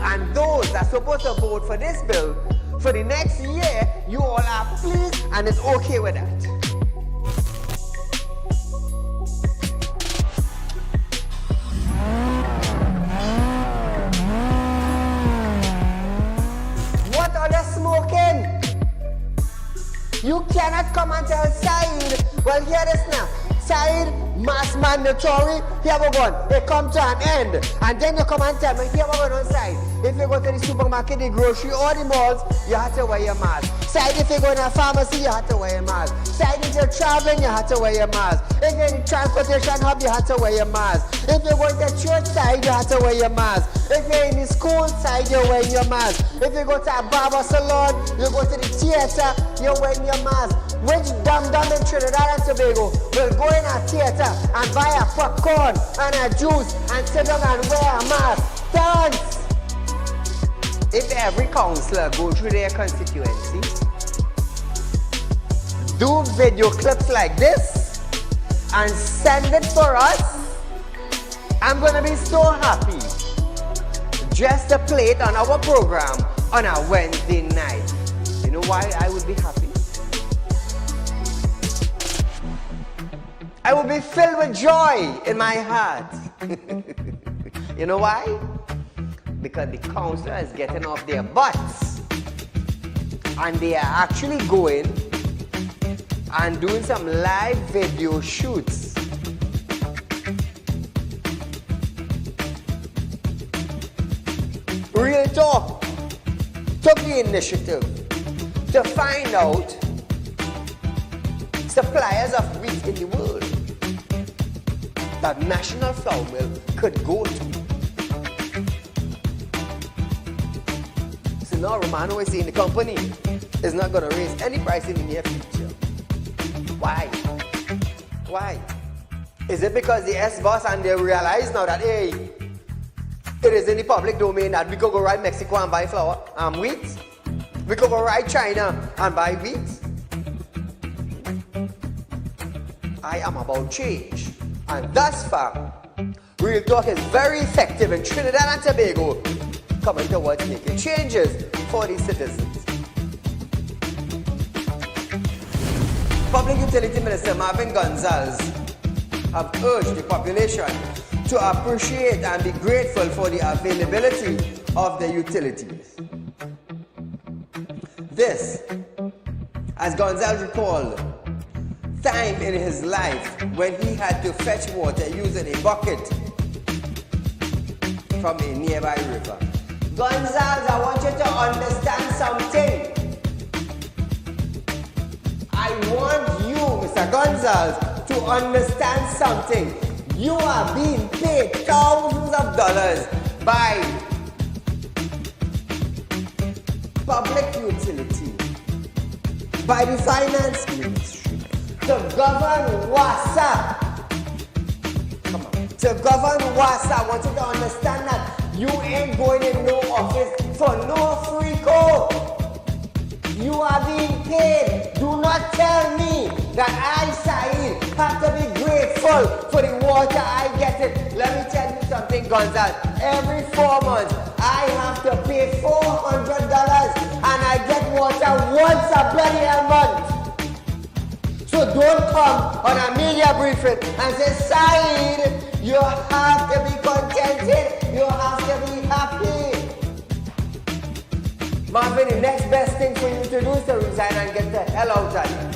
And those that are supposed to vote for this bill, for the next year, you all are pleased and it's okay with that. What are they smoking? You cannot come and tell Saieed, well, hear this now. Saieed, mass mandatory, here we go. It come to an end. And then you come and tell me, here we go on side. If you go to the supermarket, the grocery, or the malls, you have to wear your mask. Saieed, if you go to a pharmacy, you have to wear your mask. Saieed, if you're traveling, you have to wear your mask. If you're in the transportation hub, you have to wear your mask. If you're going to church side, you have to wear your mask. If you're in the school side, you're wearing your mask. If you go to a barber salon, you go to the theater, you're wearing your mask. Which dum-dum in Trinidad and Tobago will go in a theater and buy a popcorn and a juice and sit down and wear a mask? Thanks! If every councillor go through their constituency, do video clips like this and send it for us, I'm gonna be so happy just to play it on our program on a Wednesday night. You know why I would be happy? I will be filled with joy in my heart. You know why? Because the councillor is getting off their butts and they are actually going and doing some live video shoots. Real Talk took the initiative to find out suppliers of wheat in the world that National Flour Mill could go to. So now Romano is saying the company is not going to raise any price in the near future. Why? Why? Is it because the S-boss and they realize now that, hey, it is in the public domain that we could go right Mexico and buy flour and wheat? We could go right China and buy wheat? I am about change. And thus far, Real Talk is very effective in Trinidad and Tobago coming towards making changes for the citizens. Public Utility Minister Marvin Gonzalez have urged the population to appreciate and be grateful for the availability of the utilities. This, as Gonzalez recalled, time in his life when he had to fetch water using a bucket from a nearby river. Gonzalez, I want you to understand something. I want you, Mr. Gonzalez, to understand something. You are being paid thousands of dollars by public utility, by the finance ministry, to govern WASA. Come on. To govern WASA, I want you to understand that you ain't going in no office for no free code. You are being paid. Do not tell me that I, Saieed, have to be grateful for the water I get it. Let me tell you something, Gonzalez. Every 4 months, I have to pay $400 and I get water once a bloody month. So don't come on a media briefing and say, Saieed, you have to be contented. You have to be happy. Marvin, the next best thing for you to do is to resign and get the hell out of here.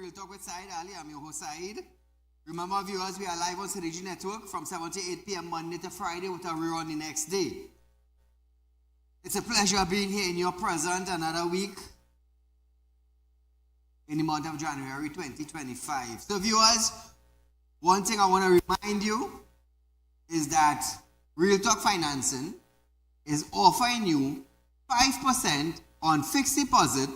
Real Talk with Saieed Ali. I'm your host, Saeed. Remember, viewers, we are live on Synergy Network from 7 to 8 p.m. Monday to Friday with a rerun the next day. It's a pleasure being here in your present another week in the month of January 2025. So, viewers, one thing I want to remind you is that Real Talk Financing is offering you 5% on fixed deposit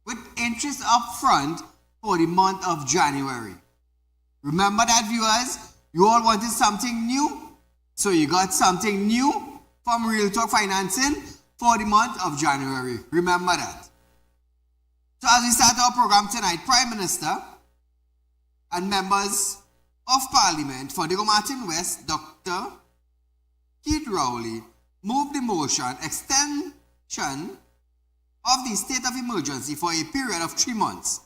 with interest up front for the month of January. Remember that, viewers, you all wanted something new, so you got something new from Real Talk Financing for the month of January. Remember that. So as we start our program tonight, Prime Minister and members of Parliament for Diego Martin West, Dr. Keith Rowley, moved the motion extension of the state of emergency for a period of 3 months.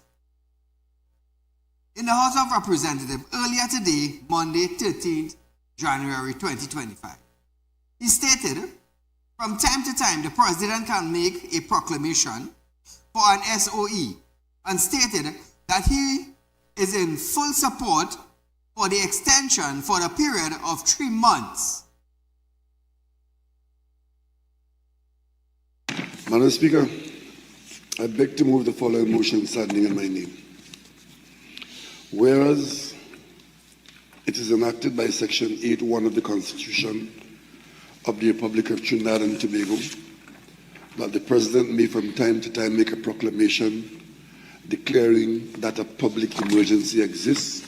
In the House of Representatives earlier today, Monday, 13th January 2025. He stated, from time to time, the President can make a proclamation for an SOE, and stated that he is in full support for the extension for the period of 3 months. Madam Speaker, I beg to move the following motion standing in my name. Whereas it is enacted by Section 8(1) of the Constitution of the Republic of Trinidad and Tobago that the President may from time to time make a proclamation declaring that a public emergency exists,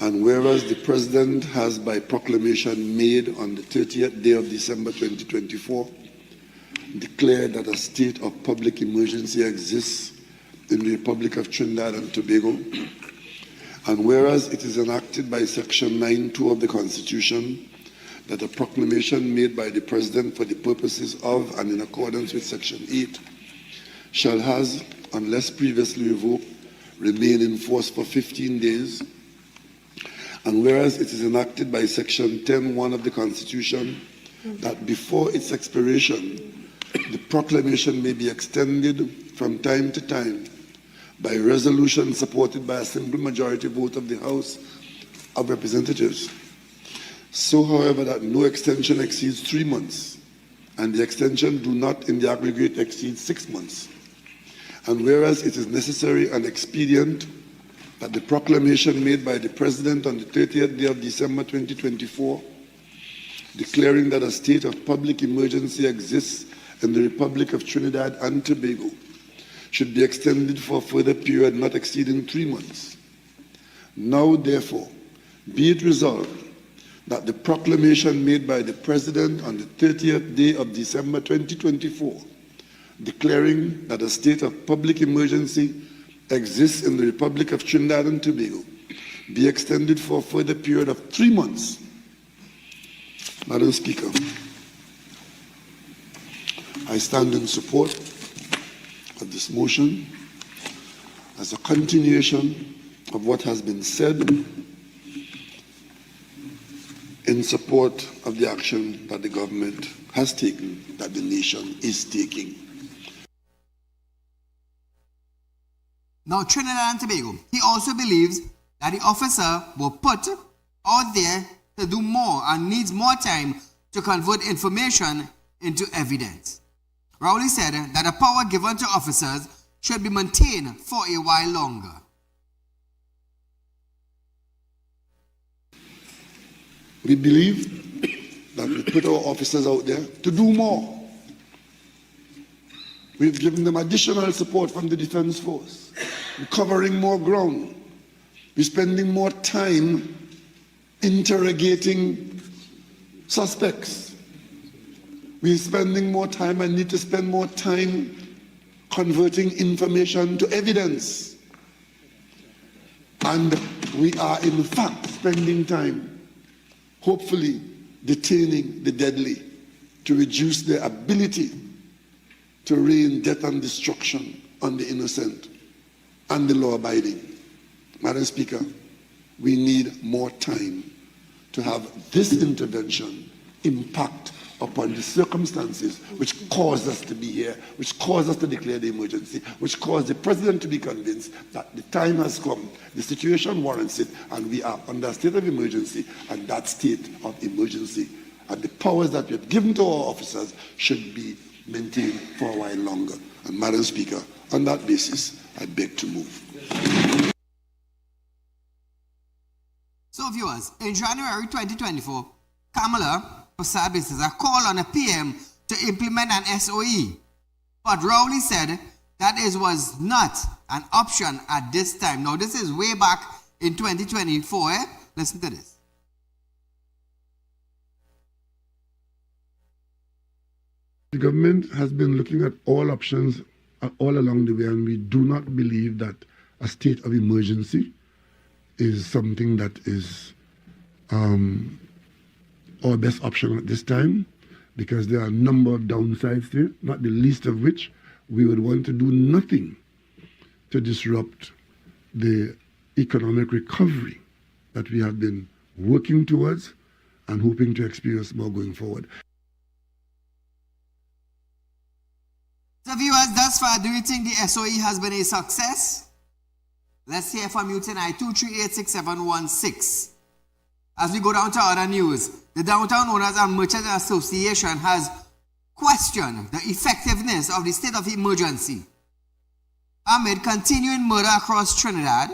and whereas the President has by proclamation made on the 30th day of December 2024 declared that a state of public emergency exists in the Republic of Trinidad and Tobago, and whereas it is enacted by Section 9(2) of the Constitution that a proclamation made by the President for the purposes of and in accordance with Section 8 shall has, unless previously revoked, remain in force for 15 days, and whereas it is enacted by Section 10(1) of the Constitution that before its expiration the proclamation may be extended from time to time by resolution supported by a simple majority vote of the House of Representatives. So, however, that no extension exceeds 3 months, and the extension do not in the aggregate exceed 6 months. And whereas it is necessary and expedient that the proclamation made by the President on the 30th day of December 2024, declaring that a state of public emergency exists in the Republic of Trinidad and Tobago, should be extended for a further period not exceeding 3 months. Now, therefore, be it resolved that the proclamation made by the President on the 30th day of December 2024, declaring that a state of public emergency exists in the Republic of Trinidad and Tobago, be extended for a further period of 3 months. Madam Speaker, I stand in support of this motion as a continuation of what has been said in support of the action that the government has taken, that the nation is taking. Now, Trinidad and Tobago, he also believes that the officer will put out there to do more and needs more time to convert information into evidence. Rowley said that the power given to officers should be maintained for a while longer. We believe that we put our officers out there to do more. We've given them additional support from the Defense Force. We're covering more ground. We're spending more time interrogating suspects. We're spending more time and need to spend more time converting information to evidence. And we are in fact spending time, hopefully, detaining the deadly to reduce their ability to rain death and destruction on the innocent and the law-abiding. Madam Speaker, we need more time to have this intervention impact upon the circumstances which caused us to be here, which caused us to declare the emergency, which caused the president to be convinced that the time has come, the situation warrants it, and we are under a state of emergency, and that state of emergency and the powers that we have given to our officers should be maintained for a while longer. And Madam Speaker, on that basis, I beg to move. So viewers, in January 2024, Kamala Prasad Biswas a call on a PM to implement an SOE, but Rowley said that it was not an option at this time. Now this is way back in 2024. Listen to this. The government has been looking at all options all along the way, and we do not believe that a state of emergency is something that is our best option at this time, because there are a number of downsides to it, not the least of which we would want to do nothing to disrupt the economic recovery that we have been working towards and hoping to experience more going forward. So viewers, thus far, do you think the SOE has been a success? Let's hear from you tonight, 2386716. As we go down to other news, the Downtown Owners and Merchants Association has questioned the effectiveness of the state of emergency. Amid continuing murder across Trinidad,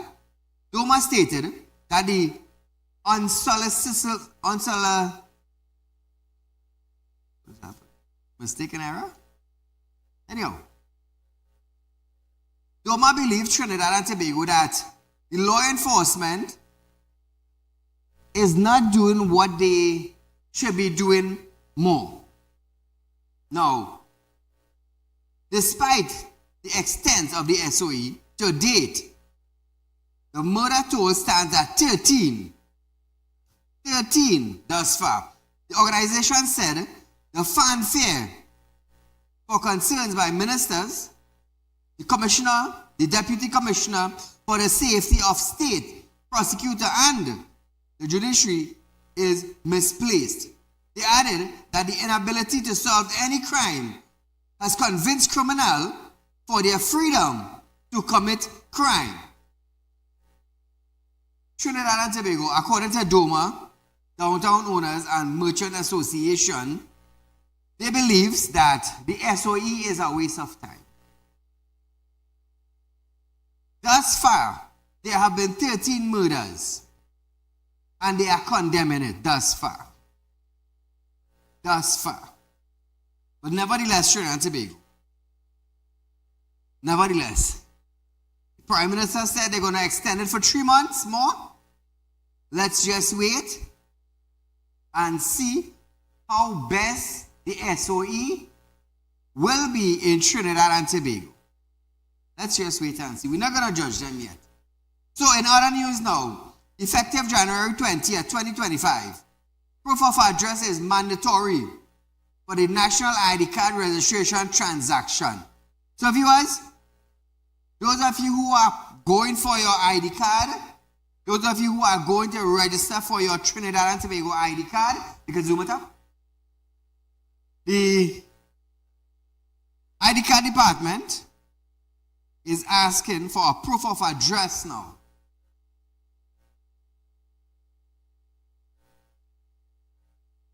Doma stated that the mistaken error? Anyhow, Doma believes Trinidad and Tobago that the law enforcement is not doing what they should be doing more. Now, despite the extent of the SOE, to date, the murder toll stands at 13. 13 thus far. The organization said the fanfare for concerns by ministers, the commissioner, the deputy commissioner for the safety of state, prosecutor, and the judiciary is misplaced. They added that the inability to solve any crime has convinced criminals for their freedom to commit crime. Trinidad and Tobago, according to DOMA, Downtown Owners and Merchant Association, they believe that the SOE is a waste of time. Thus far, there have been 13 murders, and they are condemning it thus far. Thus far. But nevertheless, Trinidad and Tobago, nevertheless, the Prime Minister said they're going to extend it for 3 months more. Let's just wait and see how best the SOE will be in Trinidad and Tobago. Let's just wait and see. We're not going to judge them yet. So in other news now, effective January 20th, 2025, proof of address is mandatory for the national ID card registration transaction. So viewers, those of you who are going for your ID card, those of you who are going to register for your Trinidad and Tobago ID card, you can zoom it up. The ID card department is asking for a proof of address now.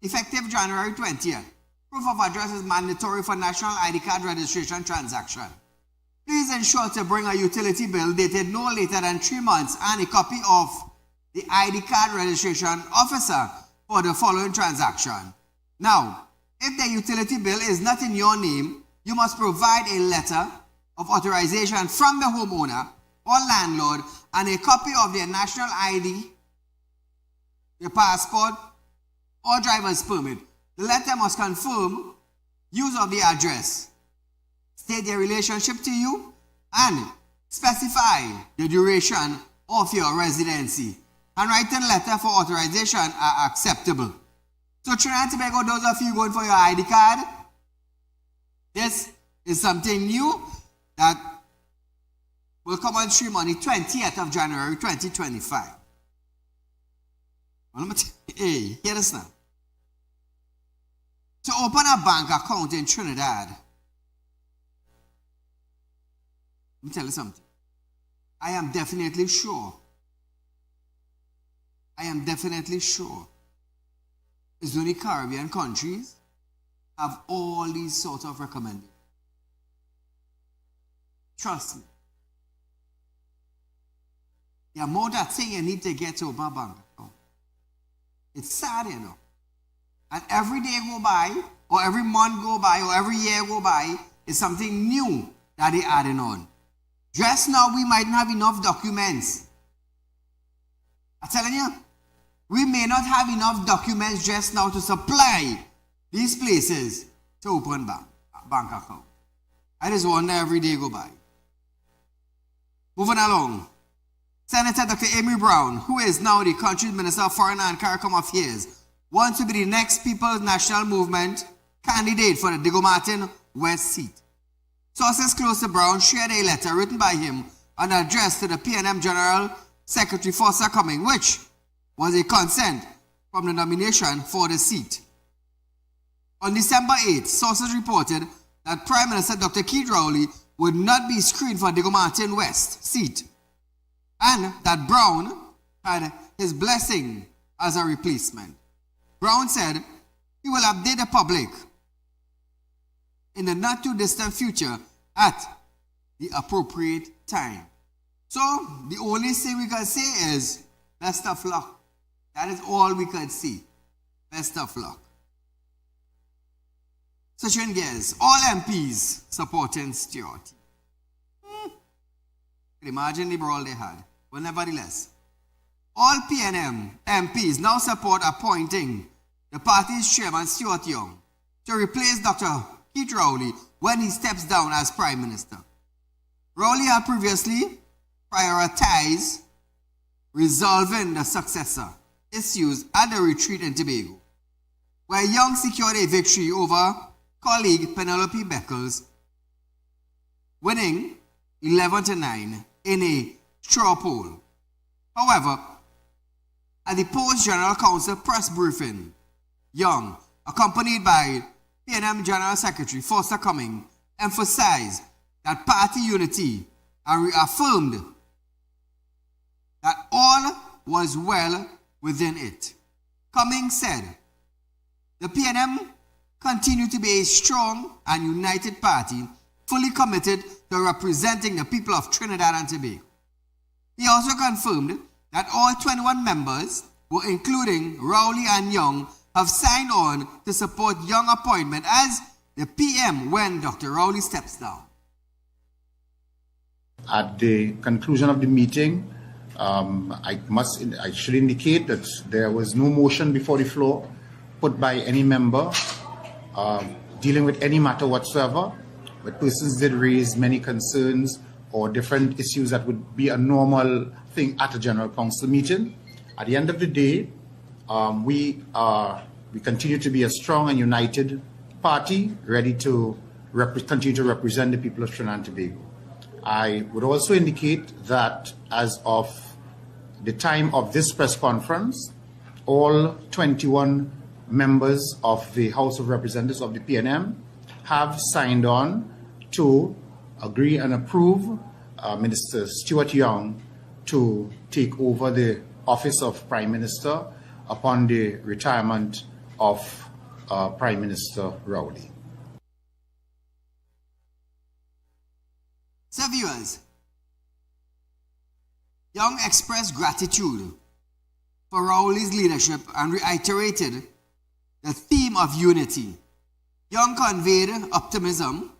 Effective January 20th, proof of address is mandatory for national ID card registration transaction. Please ensure to bring a utility bill dated no later than 3 months and a copy of the ID card registration officer for the following transaction. Now, if the utility bill is not in your name, you must provide a letter of authorization from the homeowner or landlord and a copy of their national ID, their passport, or driver's permit. The letter must confirm use of the address, state their relationship to you, and specify the duration of your residency. Handwritten letter for authorization are acceptable. So Trinidad and Tobago, those of you going for your ID card, this is something new that will come on stream on the 20th of January 2025. Hey, hear this now. to open a bank account in Trinidad. Let me tell you something. I am definitely sure it's only Caribbean countries have all these sort of recommendations. Trust me. The amount of thing you need to get to open a bank account. It's sad, you know. And every day go by, or every month go by, or every year go by, is something new that they're adding on. Just now, we might not have enough documents. I'm telling you, we may not have enough documents just now to supply these places to open bank account. I just wonder every day go by. Moving along. Senator Dr. Amy Brown, who is now the country's Minister of Foreign and CARICOM Affairs, wants to be the next People's National Movement candidate for the Diego Martin West seat. Sources close to Brown shared a letter written by him and addressed to the PNM General Secretary Foster Cumming, which was a consent from the nomination for the seat. On December 8th, sources reported that Prime Minister Dr. Keith Rowley would not be screened for Diego Martin West seat, and that Brown had his blessing as a replacement. Brown said he will update the public in the not too distant future at the appropriate time. So the only thing we can say is best of luck. That is all we could see. Best of luck. Switching gears, all MPs supporting Stuart. Imagine the brawl they had. But nevertheless, all PNM MPs now support appointing the party's chairman, Stuart Young, to replace Dr. Keith Rowley when he steps down as Prime Minister. Rowley had previously prioritized resolving the successor issues at the retreat in Tobago, where Young secured a victory over colleague Penelope Beckles, winning 11-9 in a straw poll. However, at the post-General Council press briefing, Young, accompanied by PNM General Secretary Foster Cumming, emphasized that party unity and reaffirmed that all was well within it. Cumming said, the PNM continued to be a strong and united party, fully committed to representing the people of Trinidad and Tobago. He also confirmed that all 21 members, including Rowley and Young, have signed on to support Young's appointment as the PM when Dr. Rowley steps down. At the conclusion of the meeting, I should indicate that there was no motion before the floor put by any member dealing with any matter whatsoever, but persons did raise many concerns or different issues that would be a normal thing at a General Council meeting. At the end of the day, we continue to be a strong and united party, ready to continue to represent the people of Trinidad and Tobago. I would also indicate that as of the time of this press conference, all 21 members of the House of Representatives of the PNM have signed on to agree and approve Minister Stuart Young to take over the office of Prime Minister upon the retirement of Prime Minister Rowley. So viewers, Young expressed gratitude for Rowley's leadership and reiterated the theme of unity. Young conveyed optimism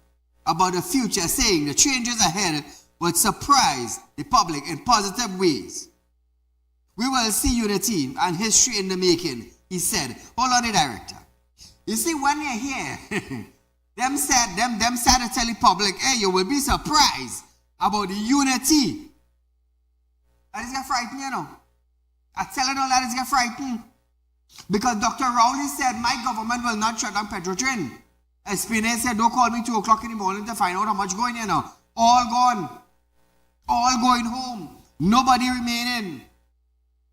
about the future, saying the changes ahead would surprise the public in positive ways. We will see unity and history in the making, he said. Hold on, the director. You see, when you're here, them said to tell the public, hey, you will be surprised about the unity. That is get frightened, you know. I tell you all that is get frightened. Because Dr. Rowley said, my government will not shut down Petrotrin. Espinay said, don't call me 2 o'clock in the morning to find out how much going, you know. All gone. All going home. Nobody remaining.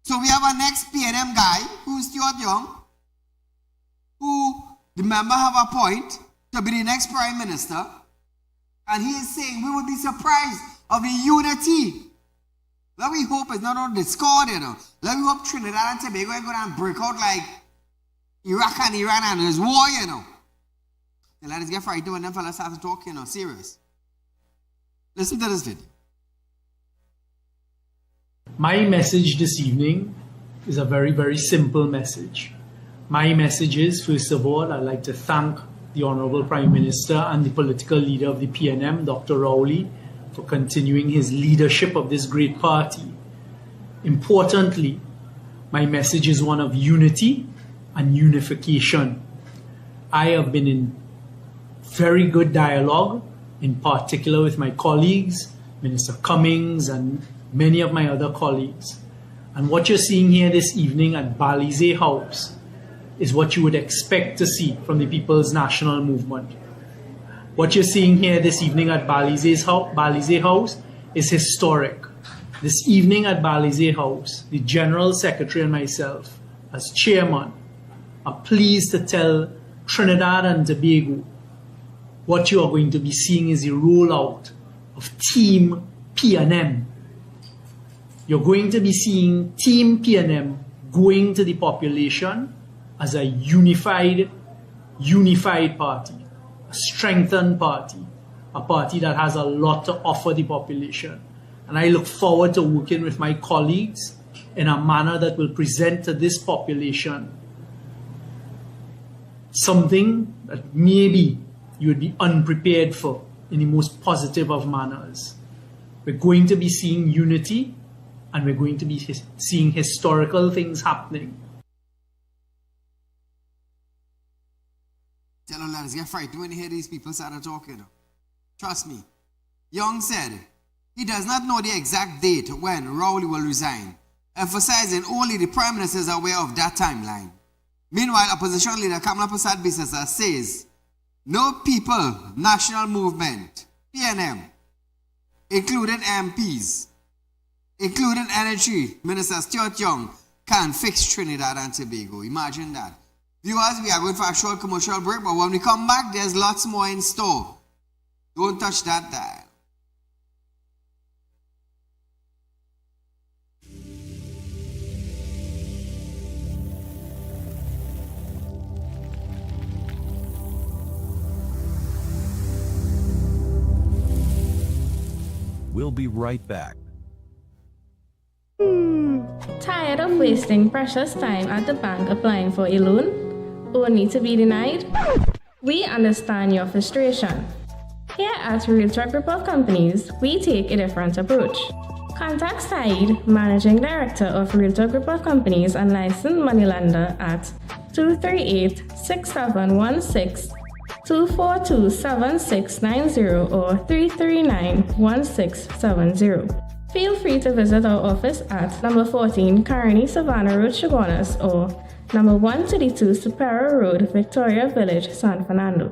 So we have our next PNM guy, who's Stuart Young, who the member have a point to be the next prime minister, and he is saying we would be surprised of the unity. Let we hope it's not on discord, you know. Let we hope Trinidad and Tobago ain't gonna break out like Iraq and Iran and there's war, you know. And let us get frightened when them fellas start to talk, you know, serious. Listen to this video. My message this evening is a very, very simple message. My message is, first of all, I'd like to thank the Honorable Prime Minister and the political leader of the PNM, Dr. Rowley, for continuing his leadership of this great party. Importantly, my message is one of unity and unification. I have been in very good dialogue, in particular with my colleagues, Minister Cummings and many of my other colleagues. And what you're seeing here this evening at Balize House is what you would expect to see from the People's National Movement. What you're seeing here this evening at Balize House is historic. This evening at Balize House, the General Secretary and myself, as chairman, are pleased to tell Trinidad and Tobago what you are going to be seeing is the rollout of Team PNM. You're going to be seeing Team PNM going to the population as a unified party, a strengthened party, a party that has a lot to offer the population. And I look forward to working with my colleagues in a manner that will present to this population something that maybe you would be unprepared for in the most positive of manners. We're going to be seeing unity, and we're going to be seeing historical things happening. Tell them, let's get frightened when you hear these people start talking. Trust me. Young said he does not know the exact date when Rowley will resign, emphasizing only the Prime Minister is aware of that timeline. Meanwhile, opposition leader Kamala Prasad Bisasa says, no people, national movement, PNM, including MPs, including Energy Minister Stuart Young, can fix Trinidad and Tobago. Imagine that. Viewers, we are going for a short commercial break, but when we come back, there's lots more in store. Don't touch that dial. We'll be right back. Tired of wasting precious time at the bank applying for a loan, only to be denied? We understand your frustration. Here at Realtalk Group of Companies, we take a different approach. Contact Saieed, Managing Director of Realtalk Group of Companies and licensed moneylender at 238-6716, 242-7690 or 339-1670. Feel free to visit our office at number 14 Carney Savannah Road, Chaguanas, or number 132 Superior Road, Victoria Village, San Fernando.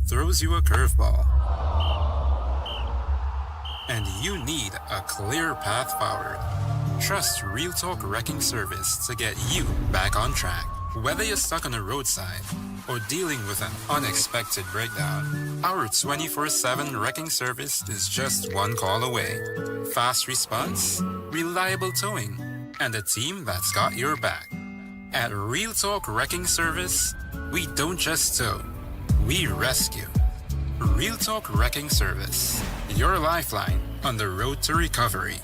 Throws you a curveball, and you need a clear path forward. Trust Realtalk Wrecking Service to get you back on track. Whether you're stuck on the roadside or dealing with an unexpected breakdown, our 24/7 wrecking service is just one call away. Fast response, reliable towing, and a team that's got your back. At Realtalk Wrecking Service, we don't just tow, we rescue. Realtalk Wrecking Service, your lifeline on the road to recovery.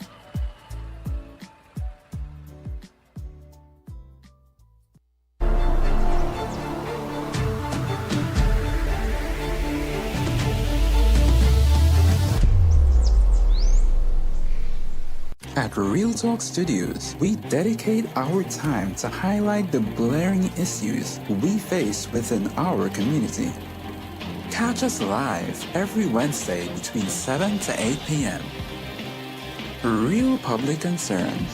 At Realtalk Studios, we dedicate our time to highlight the glaring issues we face within our community. Catch us live every Wednesday between 7 to 8 p.m. Real public concern.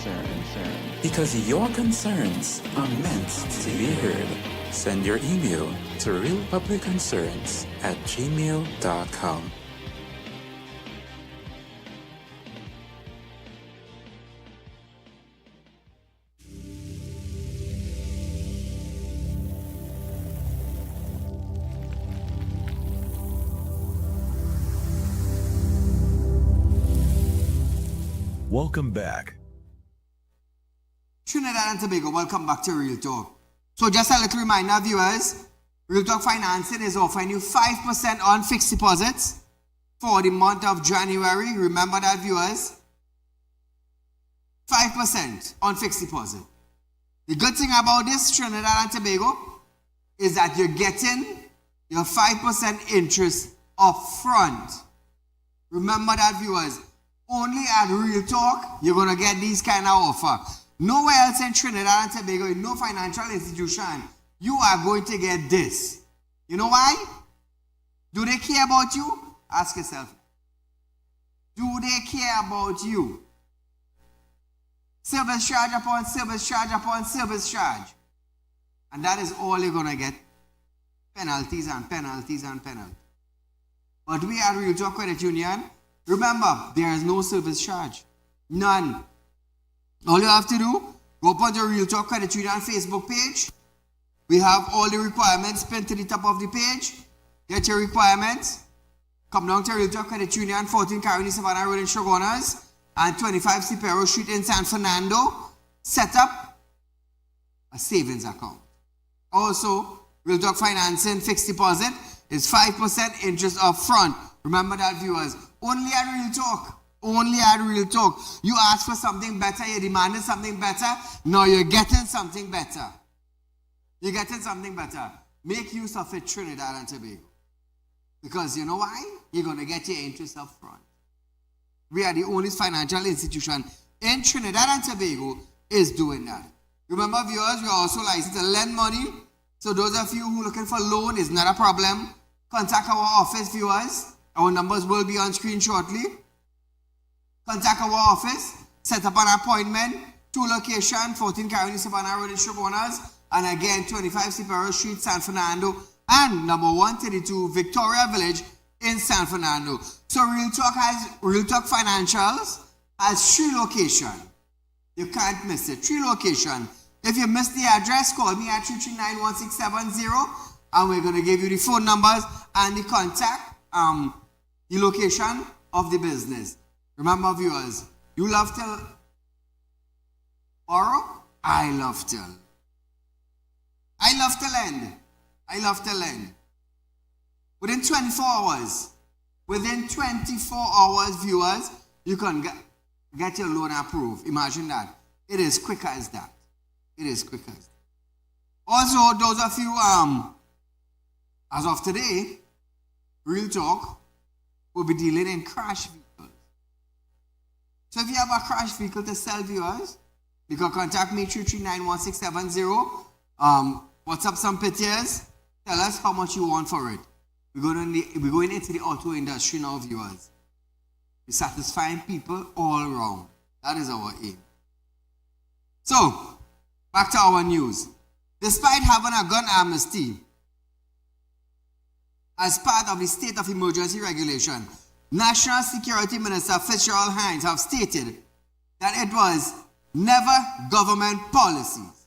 Because your concerns are meant to be heard. Send your email to realpublicconcerns@gmail.com. Welcome back. Trinidad and Tobago, welcome back to Real Talk. So just a little reminder, viewers, Real Talk Financing is offering you 5% on fixed deposits for the month of January. Remember that, viewers? 5% on fixed deposit. The good thing about this, Trinidad and Tobago, is that you're getting your 5% interest up front. Remember that, viewers. Only at Real Talk, you're going to get these kind of offer. Nowhere else in Trinidad and Tobago, in no financial institution, you are going to get this. You know why? Do they care about you? Ask yourself. Do they care about you? Service charge upon service charge upon service charge. And that is all you're going to get. Penalties and penalties and penalties. But we at Real Talk Credit Union, remember, there is no service charge. None. All you have to do, go up on the Real Talk Credit Union Facebook page. We have all the requirements pinned to the top of the page. Get your requirements. Come down to Real Talk Credit Union, 14 Carolina Savannah Road in Shogunas and 25 Cipero Street in San Fernando. Set up a savings account. Also, Real Talk Financing fixed deposit is 5% interest up front. Remember that, viewers. Only at Real Talk. Only at Real Talk. You asked for something better, you demanded something better. Now you're getting something better. You're getting something better. Make use of it, Trinidad and Tobago. Because you know why? You're going to get your interest up front. We are the only financial institution in Trinidad and Tobago is doing that. Remember, viewers, we are also licensed to lend money. So those of you who are looking for loan is not a problem. Contact our office, viewers. Our numbers will be on screen shortly. Contact our office. Set up an appointment. 2 locations, 14 Carolina Savannah Road in Shogunas. And again, 25 Cipero Street, San Fernando. And number 132, Victoria Village in San Fernando. So Real Talk Financials has 3 locations. You can't miss it. 3 locations. If you miss the address, call me at 339-1670 and we're going to give you the phone numbers and the contact, the location of the business. Remember, viewers, you love to borrow? I love to. I love to lend. I love to lend. Within 24 hours, viewers, you can get your loan approved. Imagine that. It is quicker as that. It is quicker as that. Also, those of you, as of today, Real Talk will be dealing in crash vehicles. So if you have a crash vehicle to sell, viewers, you can contact me 339-1670. What's up, some pictures? Tell us how much you want for it. We're going into the auto industry now, viewers. We're satisfying people all around. That is our aim. So, back to our news. Despite having a gun amnesty as part of the state of emergency regulation, National Security Minister Fitzgerald Hines have stated that it was never government policies.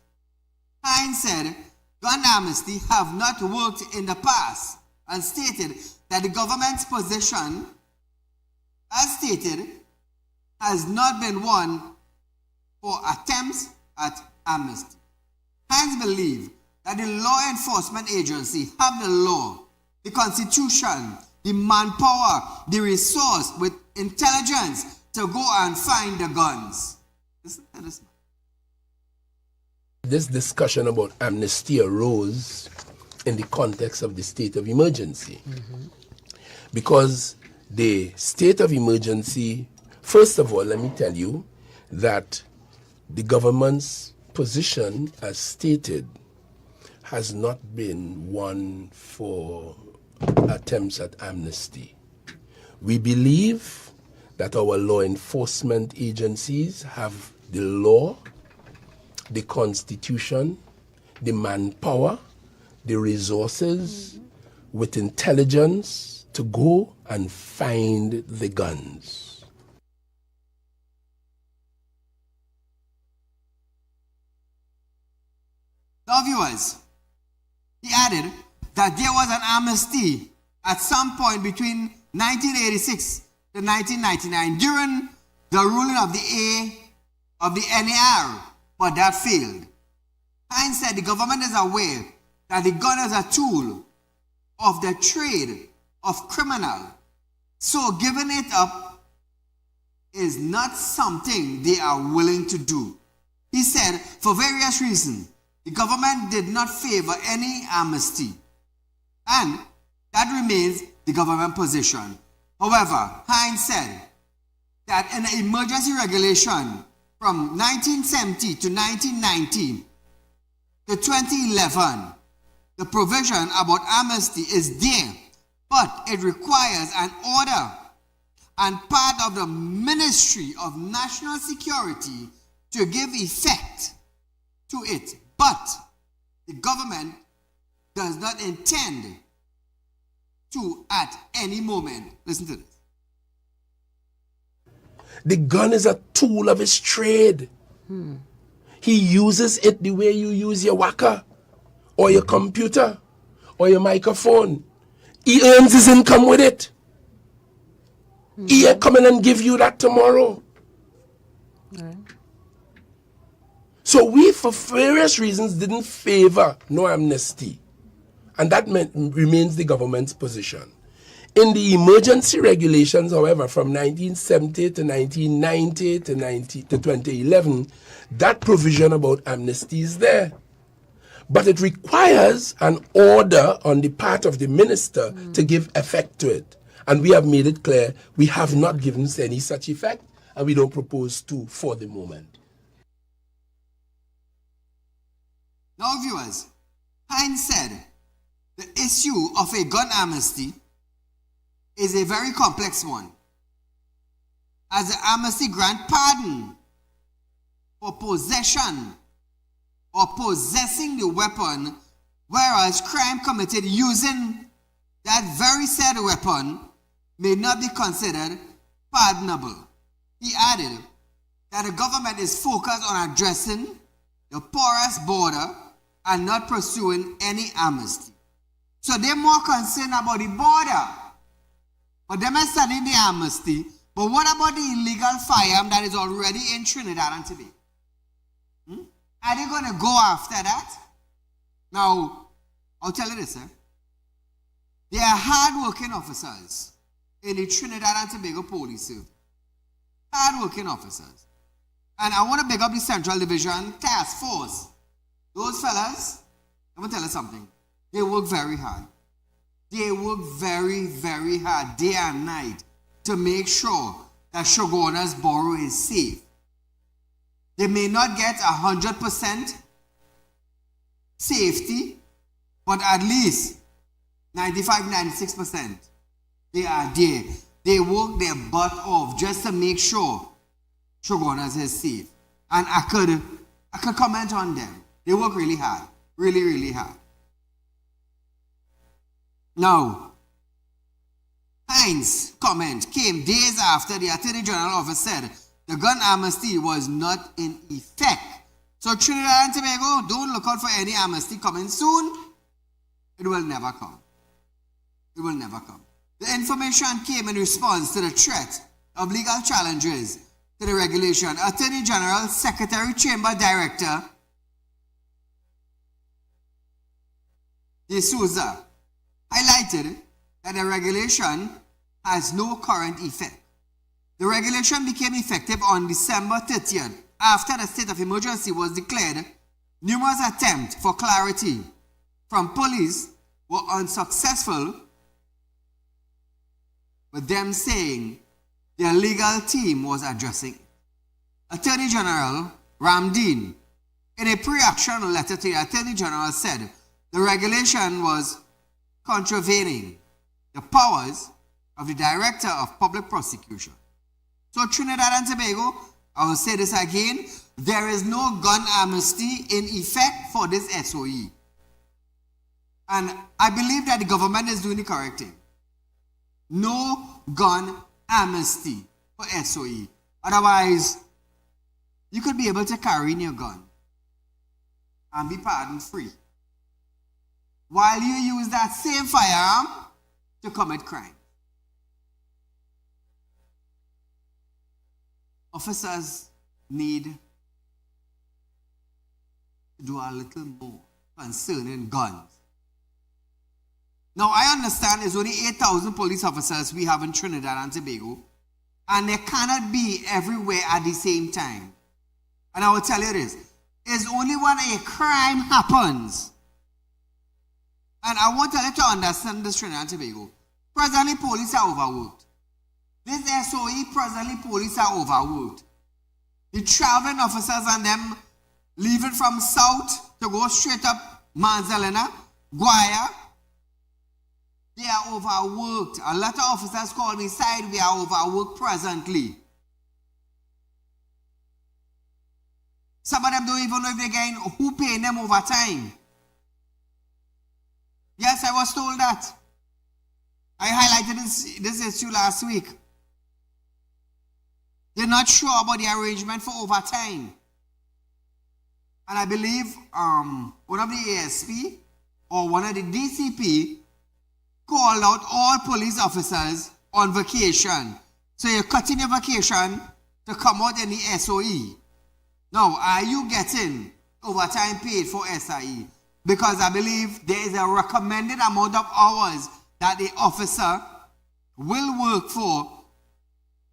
Hines said gun amnesty have not worked in the past and stated that the government's position, as stated, has not been one for attempts at amnesty. Hines believe that the law enforcement agency have the law, the constitution, the manpower, the resource with intelligence to go and find the guns. Listen to this. This discussion about amnesty arose in the context of the state of emergency. Because the state of emergency, first of all, let me tell you that the government's position, as stated, has not been one for attempts at amnesty. We believe that our law enforcement agencies have the law, the constitution, the manpower, the resources, with intelligence to go and find the guns. Now, viewers, he added that there was an amnesty at some point between 1986 to 1999 during the ruling of the NAR, but that failed. Hines said the government is aware that the gun is a tool of the trade of criminal, so giving it up is not something they are willing to do. He said, for various reasons, the government did not favor any amnesty, and that remains the government position. However, Hines said that in the emergency regulation from 1970 to 1990 to 2011, the provision about amnesty is there, but it requires an order and part of the Ministry of National Security to give effect to it. But the government does not intend to at any moment. Listen to this. The gun is a tool of his trade. He uses it the way you use your waka or your computer or your microphone. He earns his income with it. He ain't coming and give you that tomorrow. So we, for various reasons, didn't favor no amnesty. And that remains the government's position. In the emergency regulations, however, from 1970 to 1990 to 2011, that provision about amnesty is there. But it requires an order on the part of the minister to give effect to it. And we have made it clear we have not given any such effect, and we don't propose to for the moment. Now, viewers, Hines said the issue of a gun amnesty is a very complex one, as the amnesty grant pardon for possession or possessing the weapon, whereas crime committed using that very said weapon may not be considered pardonable. He added that the government is focused on addressing the porous border and not pursuing any amnesty. So they're more concerned about the border. But them are studying the amnesty. But what about the illegal firearm that is already in Trinidad and Tobago? Are they going to go after that? Now, I'll tell you this, There are hard-working officers in the Trinidad and Tobago Police Service. Hard-working officers. And I want to big up the Central Division Task Force. Those fellas, I'm going to tell you something. They work very hard. They work very, very hard day and night to make sure that Shoguna's Borough is safe. They may not get 100% safety, but at least 95-96%. They are there. They work their butt off just to make sure Shoguna's is safe. And I could comment on them. They work really hard. Really, really hard. Now, Hines' comment came days after the Attorney General office said the gun amnesty was not in effect. So Trinidad and Tobago, don't look out for any amnesty coming soon. It will never come. It will never come. The information came in response to the threat of legal challenges to the regulation. Attorney General, Secretary, Chamber Director De Souza highlighted that the regulation has no current effect. The regulation became effective on December 30th after the state of emergency was declared. Numerous attempts for clarity from police were unsuccessful, with them saying their legal team was addressing it. Attorney General Ramdeen, in a pre-action letter to the Attorney General, said the regulation was contravening the powers of the Director of Public Prosecution. So Trinidad and Tobago, I will say this again, there is no gun amnesty in effect for this SOE. And I believe that the government is doing the correct thing. No gun amnesty for SOE. Otherwise, you could be able to carry in your gun and be pardoned free, while you use that same firearm to commit crime. Officers need to do a little more concerning guns. Now, I understand there's only 8,000 police officers we have in Trinidad and Tobago, and they cannot be everywhere at the same time. And I will tell you this, it's only when a crime happens. And I want you to understand this, Trinidad and Tobago. Presently, police are overworked. This SOE, presently, police are overworked. The traveling officers and them leaving from south to go straight up Manzalena, Guaya, they are overworked. A lot of officers call me side, we are overworked presently. Some of them don't even know if they're getting who paying them overtime. Yes, I was told that. I highlighted this issue last week. They're not sure about the arrangement for overtime. And I believe one of the ASP or one of the DCP called out all police officers on vacation. So you're cutting your vacation to come out in the SOE. Now, are you getting overtime paid for SIE? Because I believe there is a recommended amount of hours that the officer will work for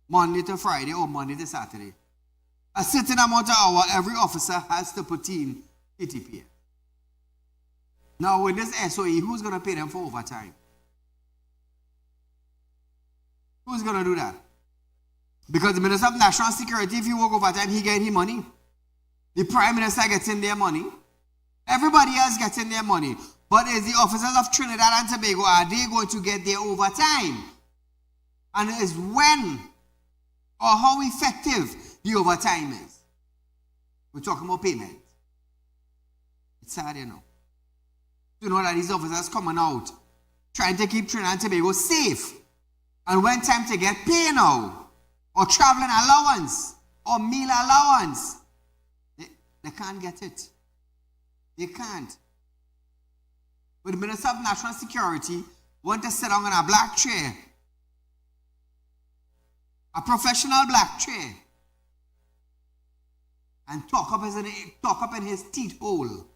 Monday to Friday or Monday to Saturday. A certain amount of hour every officer has to put in PTPS. Now, with this SOE, who's going to pay them for overtime? Who's going to do that? Because the Minister of National Security, if you work overtime, he gets his money. The Prime Minister gets in their money. Everybody else gets in their money. But is the officers of Trinidad and Tobago, are they going to get their overtime? And is when or how effective the overtime is. We're talking about payment. It's sad, you know. You know that these officers coming out trying to keep Trinidad and Tobago safe. And when time to get pay now, or traveling allowance, or meal allowance, they can't get it. They can't. But the Minister of National Security want to sit down on a black chair, a professional black chair, and talk up in his teeth hole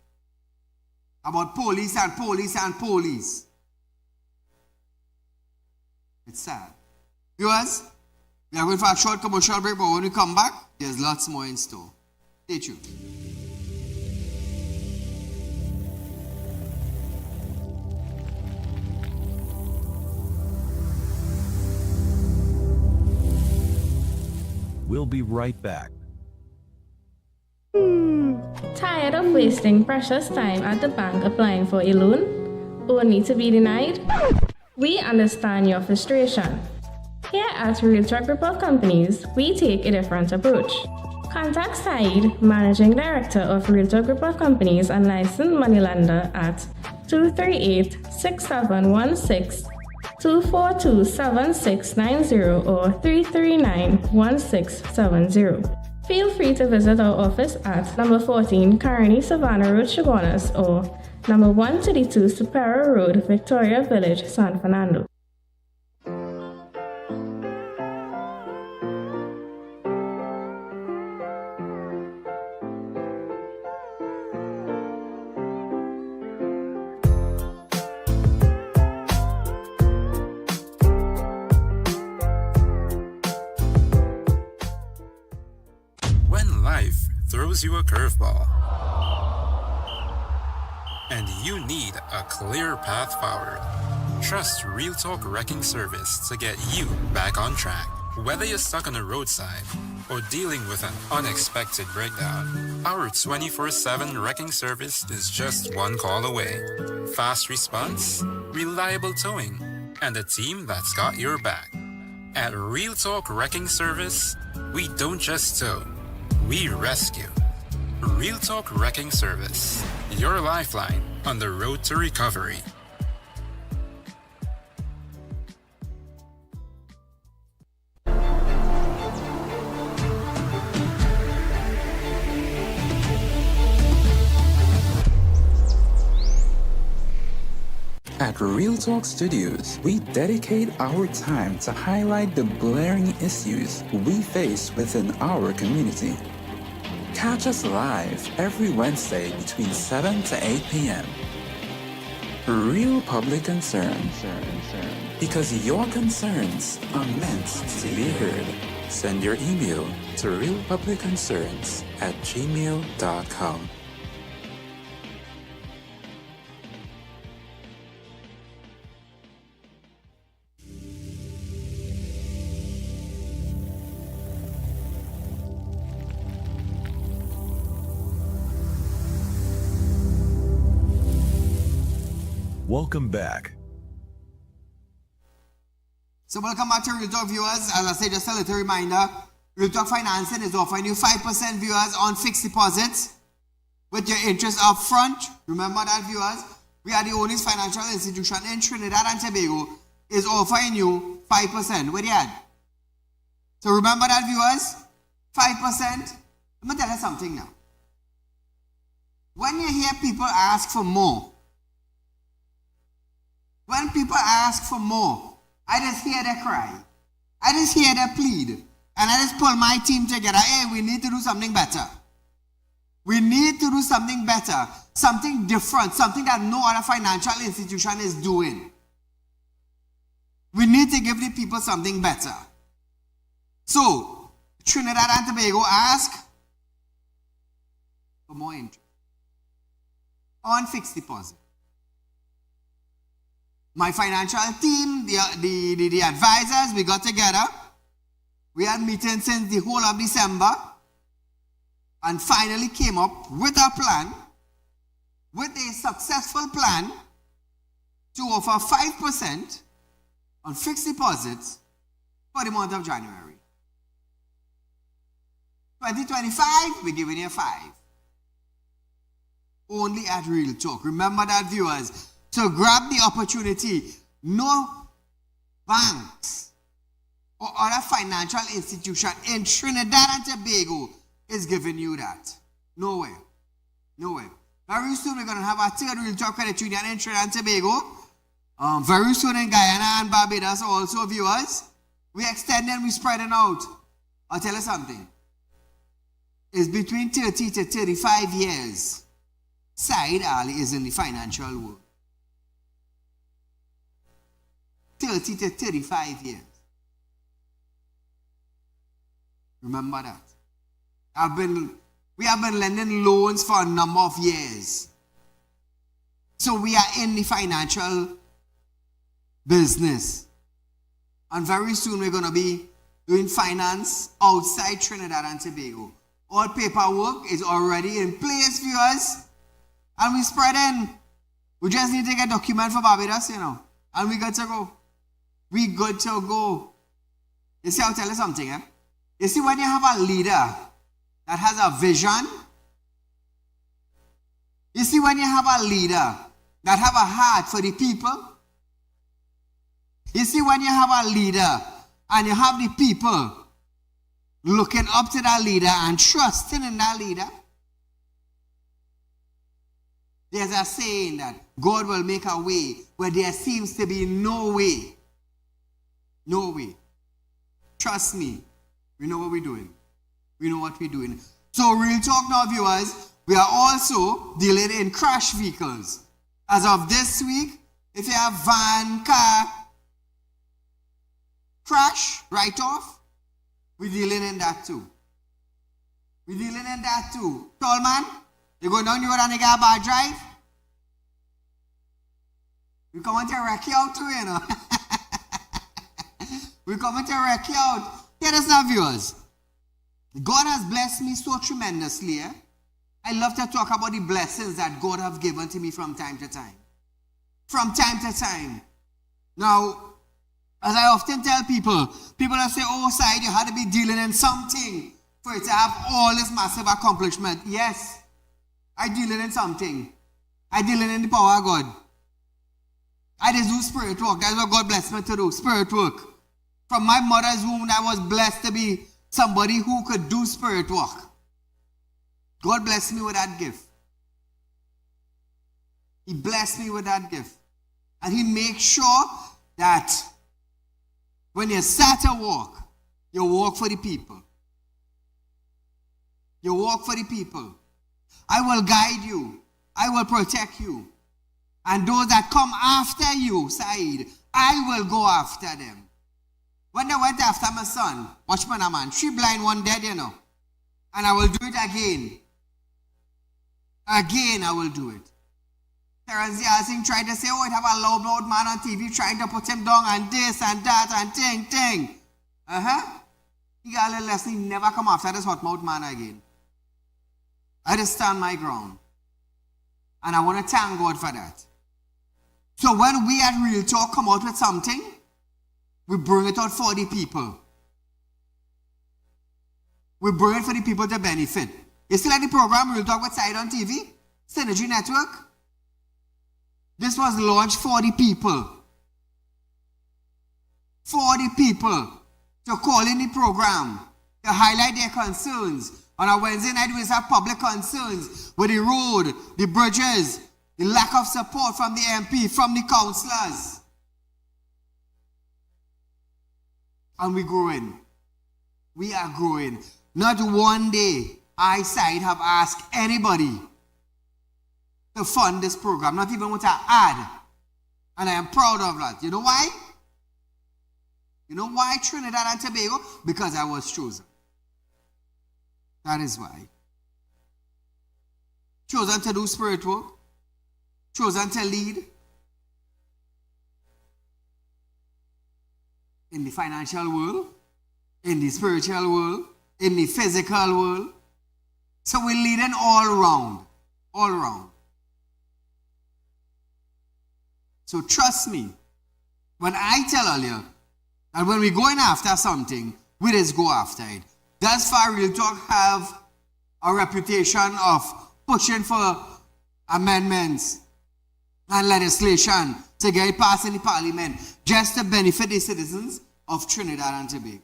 about police and police and police. It's sad. Viewers, we are going for a short commercial break, but when we come back, there's lots more in store. Stay tuned. We'll be right back. Tired of wasting precious time at the bank applying for a loan, only to be denied? We understand your frustration. Here at Realtalk Report Companies, we take a different approach. Contact Saieed, Managing Director of Realtalk Report Companies and licensed moneylender at 238-6716, 242-7690 or 339-1670. Feel free to visit our office at number 14 Carney Savannah Road, Chaguanas, or number 132 Superior Road, Victoria Village, San Fernando. Life throws you a curveball, and you need a clear path forward. Trust Realtalk Wrecking Service to get you back on track. Whether you're stuck on the roadside or dealing with an unexpected breakdown, our 24/7 wrecking service is just one call away. Fast response, reliable towing, and a team that's got your back. At Real Talk Wrecking Service, we don't just tow, we rescue. Real Talk Wrecking Service, your lifeline on the road to recovery. At Real Talk Studios, we dedicate our time to highlight the glaring issues we face within our community. Catch us live every Wednesday between 7 to 8 p.m. Real Public Concern. Because your concerns are meant to be heard. Send your email to realpublicconcerns@gmail.com. Welcome back. So welcome back to Real Talk viewers. As I said, just a little reminder, Real Talk Financing is offering you 5% viewers on fixed deposits with your interest up front. Remember that viewers, we are the only financial institution in Trinidad and Tobago is offering you 5%. Where you at? So remember that viewers, 5%. Let me tell you something now. When you hear people ask for more, when people ask for more, I just hear their cry. I just hear their plead. And I just pull my team together. Hey, we need to do something better. We need to do something better. Something different. Something that no other financial institution is doing. We need to give the people something better. So, Trinidad and Tobago ask for more interest on fixed deposit. My financial team, the advisors, we got together. We had meetings since the whole of December and finally came up with a plan, with a successful plan to offer 5% on fixed deposits for the month of January. 2025, we're giving you 5. Only at Real Talk. Remember that, viewers. So grab the opportunity. No banks or other financial institution in Trinidad and Tobago is giving you that. Nowhere. Nowhere. Very soon we're going to have our third Real Talk Credit Union in Trinidad and Tobago. Very soon in Guyana and Barbados also, viewers. We're extending, we're spreading out. I'll tell you something. It's between 30 to 35 years. Saieed Ali is in the financial world. 30 to 35 years. Remember that. We have been lending loans for a number of years. So we are in the financial business. And very soon we're going to be doing finance outside Trinidad and Tobago. All paperwork is already in place, viewers. And we're spreading. We just need to get a document for Barbados, and we good to go. We good to go. You see, I'll tell you something, You see, when you have a leader that has a vision, you see, when you have a leader that have a heart for the people, you see, when you have a leader and you have the people looking up to that leader and trusting in that leader, there's a saying that God will make a way where there seems to be no way. No way. Trust me. We know what we're doing. We know what we're doing. So, Real Talk now, viewers, we are also dealing in crash vehicles. As of this week, if you have van, car, crash, write-off, we're dealing in that too. We're dealing in that too. Tall man, you go down the road and you get a bad drive, we come to wreck you out too, we come to wreck you out. Hear this now, viewers. God has blessed me so tremendously. I love to talk about the blessings that God have given to me from time to time. From time to time. Now, As I often tell people that say, oh, Saieed, you had to be dealing in something for it to have all this massive accomplishment. Yes, I dealing in something. I dealing in the power of God. I just do spirit work. That's what God blessed me to do, spirit work. From my mother's womb, I was blessed to be somebody who could do spirit work. God blessed me with that gift. He blessed me with that gift. And he makes sure that when you start to walk, you walk for the people. You walk for the people. I will guide you. I will protect you. And those that come after you, Saieed, I will go after them. When they went after my son, watchman a man, 3 blind, 1 dead, you know. And I will do it again. Again, I will do it. Terence Yassin tried to say, oh, it have a loud man on TV trying to put him down and this and that and ting. He got a little lesson. He never come after this hot mouth man again. I just stand my ground. And I want to thank God for that. So when we at Real Talk come out with something, we bring it out for the people. We bring it for the people to benefit. You still like the program Real Talk with Saieed on TV? Synergy Network? This was launched for the people. For the people to call in the program, to highlight their concerns. On a Wednesday night, we have public concerns with the road, the bridges, the lack of support from the MP, from the councillors. And we're growing. We are growing. Not one day I, Saieed, have asked anybody to fund this program, not even with an ad. And I am proud of that. You know why? You know why Trinidad and Tobago? Because I was chosen. That is why. Chosen to do spirit work. Chosen to lead. In the financial world. In the spiritual world. In the physical world. So we're leading all round. All round. So trust me, when I tell earlier that when we're going after something, we just go after it. Thus far, Real Talk have a reputation of pushing for amendments and legislation to get it passed in the parliament just to benefit the citizens of Trinidad and Tobago.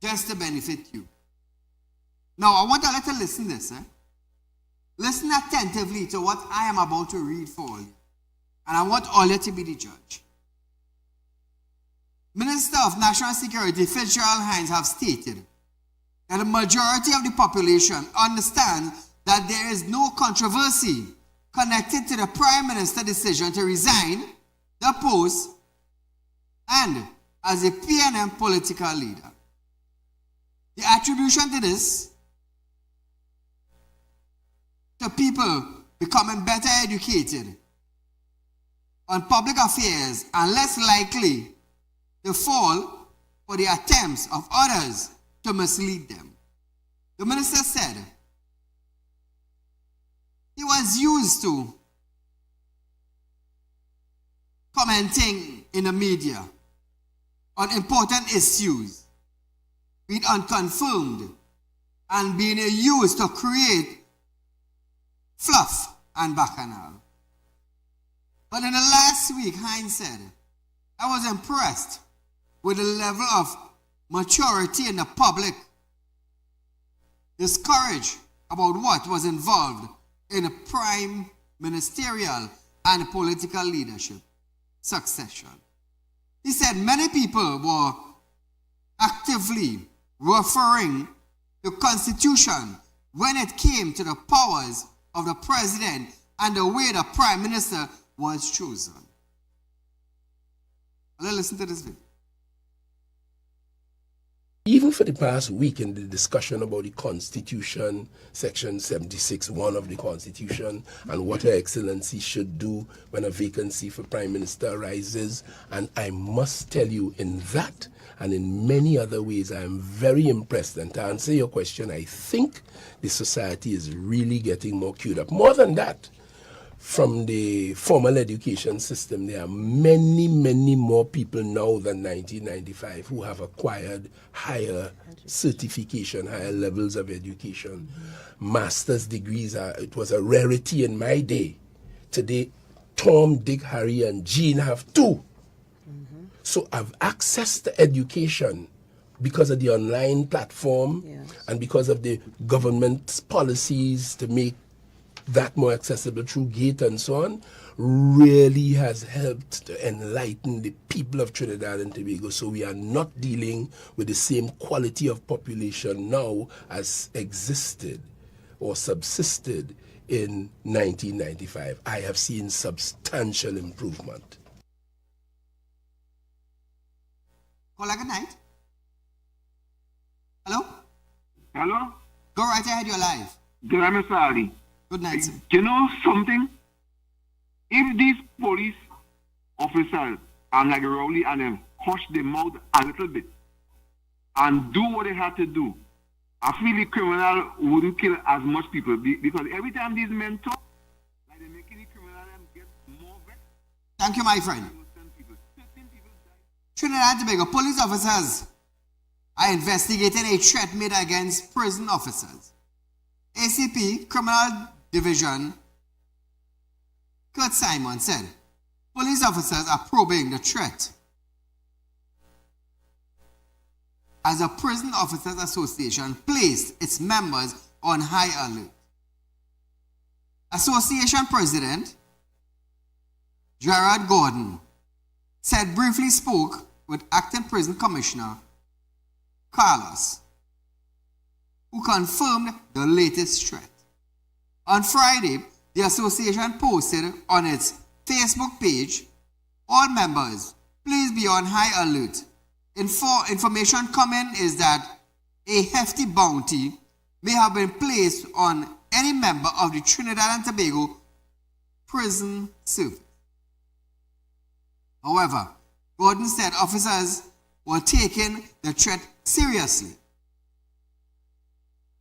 Just to benefit you. Now, I want you to listen to this. Listen attentively to what I am about to read for you. And I want all you to be the judge. Minister of National Security Fitzgerald Hines have stated that the majority of the population understand that there is no controversy connected to the Prime Minister's decision to resign the post and as a PNM political leader. The attribution to this, to people becoming better educated on public affairs and less likely to fall for the attempts of others to mislead them. The minister said he was used to commenting in the media on important issues, being unconfirmed and being used to create fluff and bacchanal. But in the last week, Hines said, I was impressed with the level of maturity in the public, discouraged about what was involved in the prime ministerial and political leadership succession. He said many people were actively referring to the Constitution when it came to the powers of the president and the way the prime minister was chosen. Let's listen to this video. Even for the past week in the discussion about the Constitution, Section 76(1) of the Constitution, and what Her Excellency should do when a vacancy for Prime Minister arises, and I must tell you, in that and in many other ways, I am very impressed. And to answer your question, I think the society is really getting more queued up. More than that, from the formal education system, there are many, many more people now than 1995 who have acquired higher certification, higher levels of education. Master's degrees it was a rarity in my day. Today, Tom, Dick, Harry, and Jean have 2. So I've access to education because of the online platform and because of the government's policies to make that more accessible through GATE and so on, really has helped to enlighten the people of Trinidad and Tobago. So we are not dealing with the same quality of population now as existed or subsisted in 1995. I have seen substantial improvement. Caller, good night. Hello? Hello? Go right ahead, you're live. Good night, Mr. Ali. Good night, sir. You know something? If these police officers and like Rowley and them hush their mouth a little bit and do what they have to do, I feel the criminal wouldn't kill as much people because every time these men talk, like they're making the criminal get more vexed. Thank you, my friend. Trinidad and Tobago police officers are investigating a threat made against prison officers. ACP Criminal Division Kurt Simon said police officers are probing the threat as a Prison Officers Association placed its members on high alert. Association President Gerard Gordon said briefly spoke with Acting Prison Commissioner Carlos, who confirmed the latest threat. On Friday, the association posted on its Facebook page, all members, please be on high alert. Information coming is that a hefty bounty may have been placed on any member of the Trinidad and Tobago prison service. However, Gordon said officers were taking the threat seriously.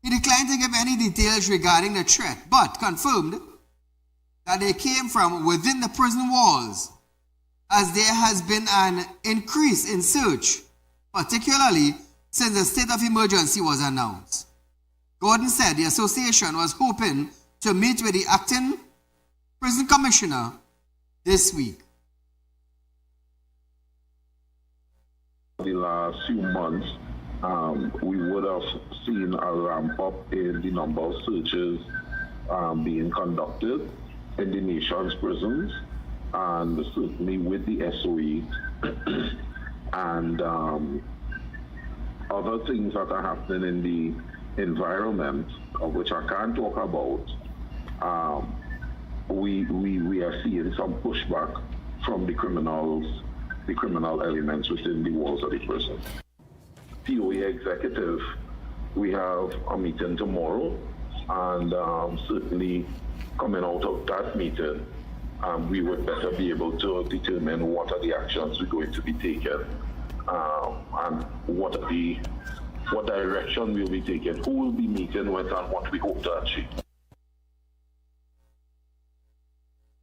He declined to give any details regarding the threat, but confirmed that they came from within the prison walls, as there has been an increase in search, particularly since the state of emergency was announced. Gordon said the association was hoping to meet with the acting prison commissioner this week. The last few months, we would have seen a ramp up in the number of searches being conducted in the nation's prisons, and certainly with the SOE and other things that are happening in the environment, of which I can't talk about. We are seeing some pushback from the criminal elements within the walls of the prison. POA executive, we have a meeting tomorrow, and certainly coming out of that meeting, we would better be able to determine what are the actions we're going to be taking, and what direction we'll be taking, who will be meeting with, and what we hope to achieve.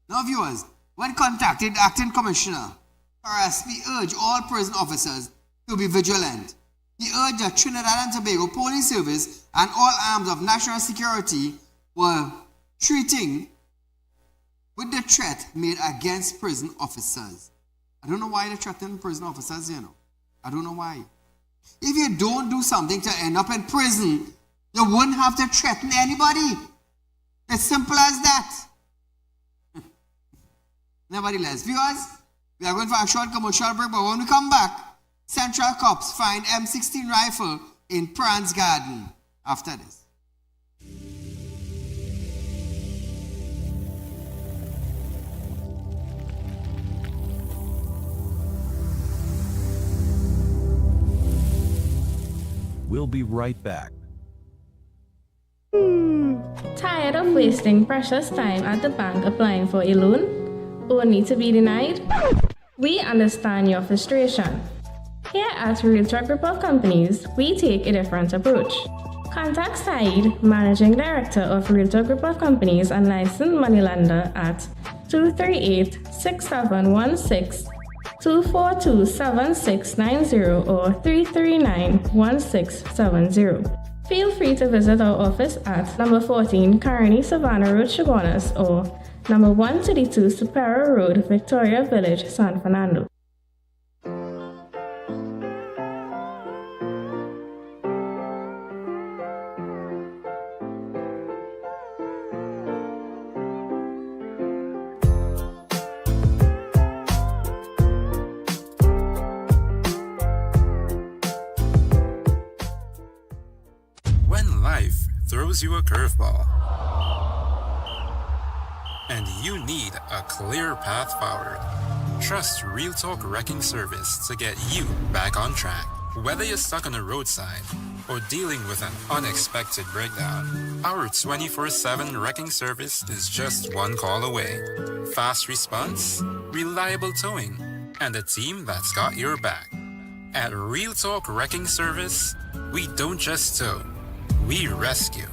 Now, viewers, when contacted Acting Commissioner we urge all prison officers to be vigilant. He urged the Trinidad and Tobago Police Service and all arms of national security were treating with the threat made against prison officers. I don't know why they're threatening prison officers, I don't know why. If you don't do something to end up in prison, you wouldn't have to threaten anybody. It's simple as that. Nevertheless, viewers, we are going for a short commercial break, but when we come back, Central Cops find M16 rifle in Pran's Garden after this. We'll be right back. Tired of wasting precious time at the bank applying for a loan? Only to be denied? We understand your frustration. Here at Real Talk Report Companies, we take a different approach. Contact Saieed, Managing Director of Realtalk Group of Companies and licensed moneylender at 238-6716, 242-7690 or 339-1670. Feel free to visit our office at number 14 Carney Savannah Road, Chaguanas, or number 132 Superior Road, Victoria Village, San Fernando. When life throws you a curveball and you need a clear path forward, trust Real Talk Wrecking Service to get you back on track. Whether you're stuck on a roadside or dealing with an unexpected breakdown, our 24/7 wrecking service is just one call away. Fast response, reliable towing, and a team that's got your back. At Real Talk Wrecking Service, we don't just tow, we rescue.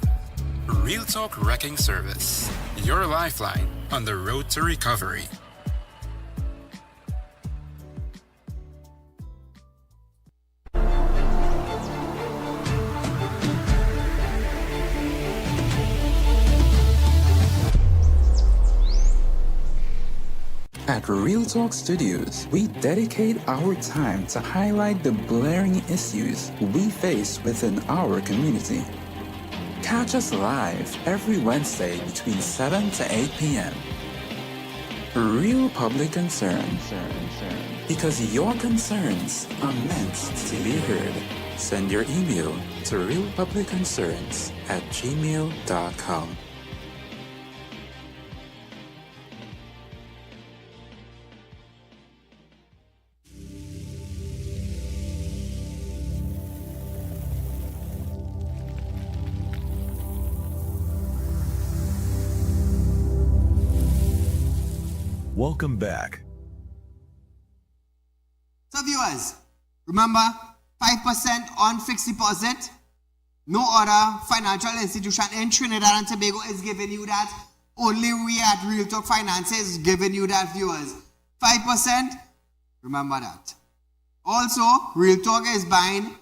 Real Talk Wrecking Service, your lifeline on the road to recovery. At Real Talk Studios, we dedicate our time to highlight the glaring issues we face within our community. Catch us live every Wednesday between 7 to 8 p.m. Real Public Concern. Because your concerns are meant to be heard. Send your email to realpublicconcerns@gmail.com. Welcome back. So viewers, remember 5% on fixed deposit. No other financial institution in Trinidad and Tobago is giving you that. Only we at Real Talk Finance is giving you that, viewers. 5%, remember that. Also, Real Talk is buying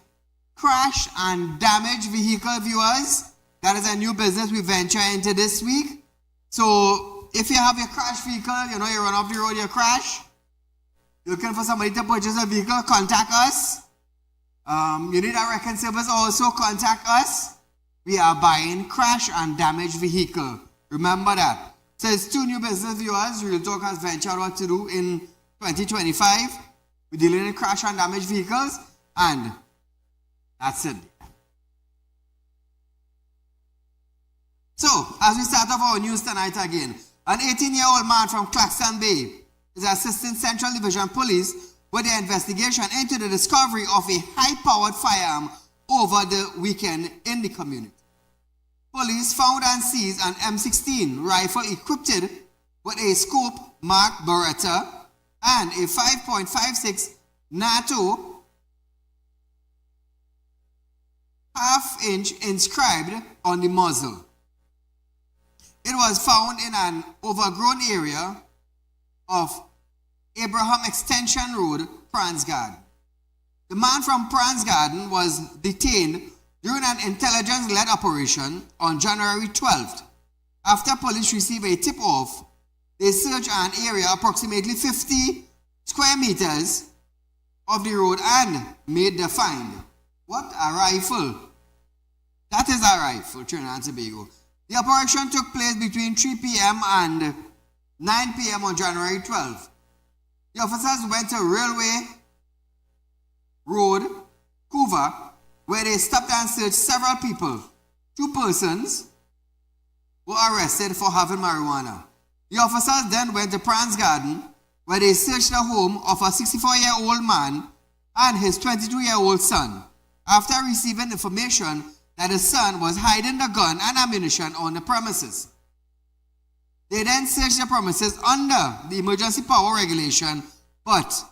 crash and damage vehicle, viewers. That is a new business we venture into this week. So if you have your crash vehicle, you know, you run off the road, you crash, you're looking for somebody to purchase a vehicle, contact us. You need a wrecking service, also contact us. We are buying crash and damage vehicle. Remember that. So it's two new business, viewers. Real Talk has ventured what to do in 2025. We're dealing in crash and damage vehicles, and that's it. So, as we start off our news tonight again, an 18-year-old man from Claxton Bay is assisting Central Division Police with their investigation into the discovery of a high-powered firearm over the weekend in the community. Police found and seized an M16 rifle equipped with a scope marked Beretta and a 5.56 NATO half-inch inscribed on the muzzle. It was found in an overgrown area of Abraham Extension Road, Pransgarden. The man from Pransgarden was detained during an intelligence-led operation on January 12th. After police received a tip-off, they searched an area approximately 50 square meters of the road and made the find. What? A rifle. That is a rifle, Trinidad and Tobago. The operation took place between 3 p.m. and 9 p.m. on January 12th. The officers went to Railway Road, Couva, where they stopped and searched several people. 2 persons were arrested for having marijuana. The officers then went to Pransgarden, where they searched the home of a 64-year-old man and his 22-year-old son, after receiving information that the son was hiding the gun and ammunition on the premises. They then searched the premises under the emergency power regulation, but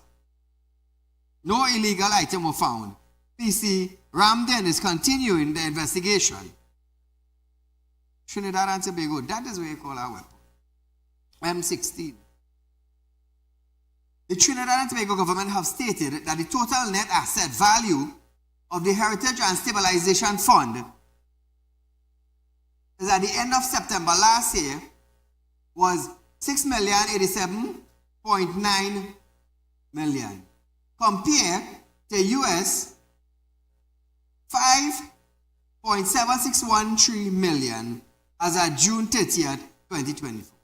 no illegal item were found. PC Ramden is continuing the investigation. Trinidad and Tobago, that is what you call our weapon. M16. The Trinidad and Tobago government have stated that the total net asset value of the Heritage and Stabilization Fund is at the end of September last year was $6,087.9 million compared to US $5.7613 million as at June 30th, 2024.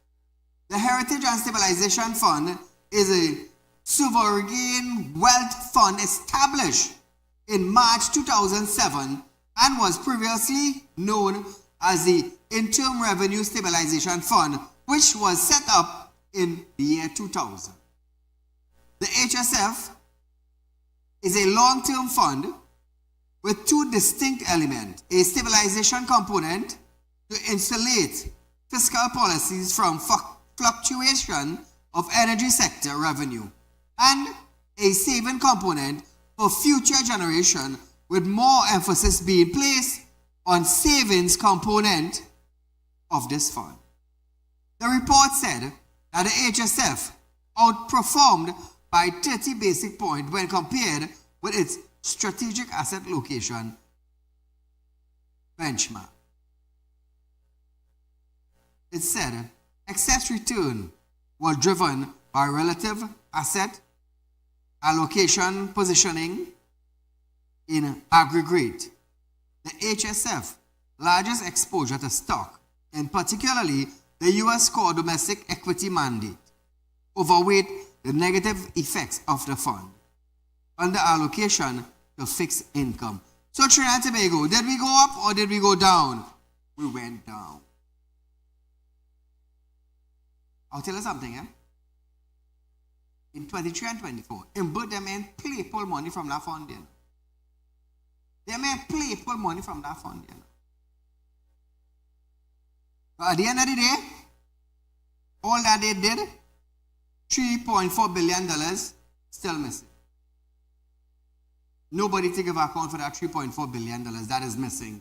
The Heritage and Stabilization Fund is a sovereign wealth fund established in March 2007 and was previously known as the Interim Revenue Stabilization Fund, which was set up in the year 2000. The HSF is a long-term fund with two distinct elements, a stabilization component to insulate fiscal policies from fluctuation of energy sector revenue, and a saving component for future generation, with more emphasis being placed on savings component of this fund. The report said that the HSF outperformed by 30 basis points when compared with its strategic asset location benchmark. It said excess return was driven by relative asset allocation positioning in aggregate. The HSF largest exposure to stock, and particularly the US core domestic equity mandate, overweight the negative effects of the fund under allocation to fixed income. So Trinidad and Tobago, did we go up or did we go down? We went down. I'll tell you something, eh? In 23 and 24, in both them men play pull money from that fund. They may play pull money from that fund. But at the end of the day, all that they did, $3.4 billion still missing. Nobody take account for that $3.4 billion that is missing.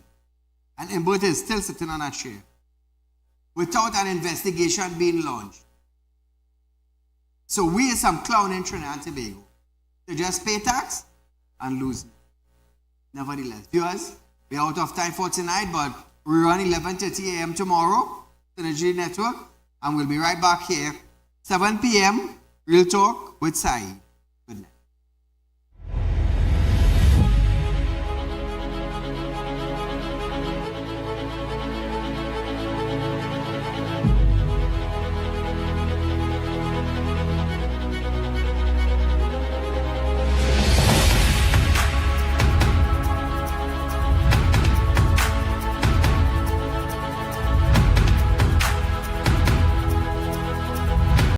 And Mbute is still sitting on that chair without an investigation being launched. So we are some clown in Trinidad and Tobago. They just pay tax and lose. Nevertheless, viewers, we're out of time for tonight, but we run 11:30 a.m. tomorrow, Synergy Network, and we'll be right back here, 7 p.m., Real Talk with Saieed.